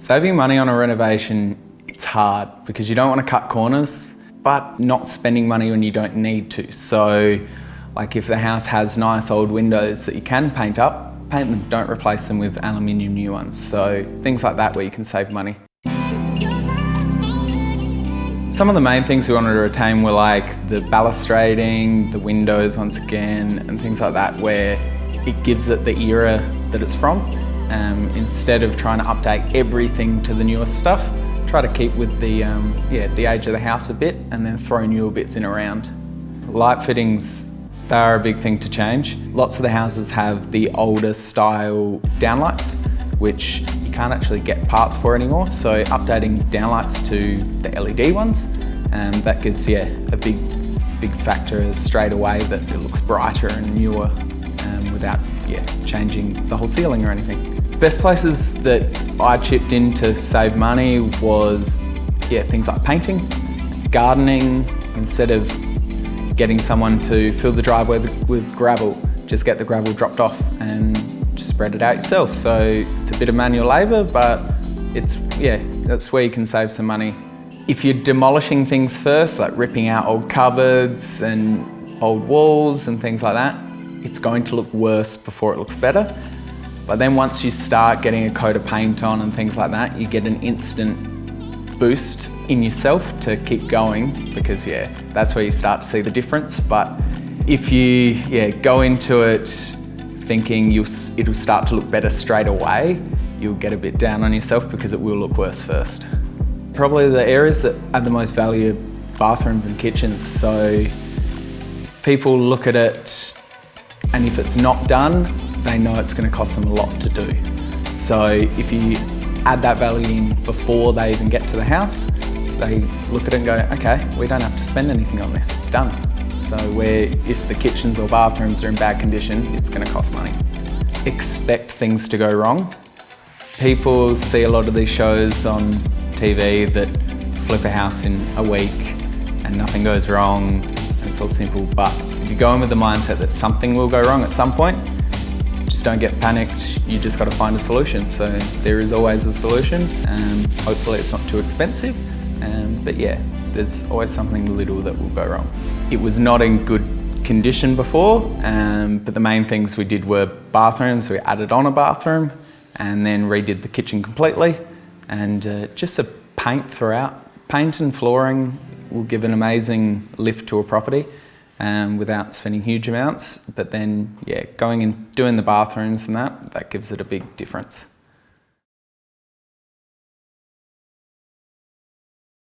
Saving money on a renovation, it's hard because you don't want to cut corners, but not spending money when you don't need to. So, like if the house has nice old windows that you can paint up, paint them, don't replace them with aluminium new ones. So things like that where you can save money. Some of the main things we wanted to retain were like the balustrading, the windows once again, and things like that where it gives it the era that it's from. Instead of trying to update everything to the newest stuff, try to keep with the age of the house a bit and then throw newer bits in around. Light fittings, they are a big thing to change. Lots of the houses have the older style downlights, which you can't actually get parts for anymore. So updating downlights to the LED ones, that gives a big factor straight away that it looks brighter and newer without changing the whole ceiling or anything. Best places that I chipped in to save money was things like painting, gardening. Instead of getting someone to fill the driveway with gravel, just get the gravel dropped off and just spread it out yourself. So it's a bit of manual labour, but that's where you can save some money. If you're demolishing things first, like ripping out old cupboards and old walls and things like that, it's going to look worse before it looks better. But then once you start getting a coat of paint on and things like that, you get an instant boost in yourself to keep going because that's where you start to see the difference. But if you go into it thinking it'll start to look better straight away, you'll get a bit down on yourself because it will look worse first. Probably the areas that add the most value are bathrooms and kitchens. So people look at it and if it's not done, they know it's going to cost them a lot to do. So if you add that value in before they even get to the house, they look at it and go, okay, we don't have to spend anything on this, it's done. So if the kitchens or bathrooms are in bad condition, it's going to cost money. Expect things to go wrong. People see a lot of these shows on TV that flip a house in a week and nothing goes wrong and it's all simple, but if you go in with the mindset that something will go wrong at some point, just don't get panicked, you just got to find a solution. So there is always a solution, hopefully it's not too expensive, but there's always something little that will go wrong. It was not in good condition before, but the main things we did were bathrooms. We added on a bathroom and then redid the kitchen completely, and just a paint throughout. Paint and flooring will give an amazing lift to a property. Without spending huge amounts, but then going and doing the bathrooms and that gives it a big difference.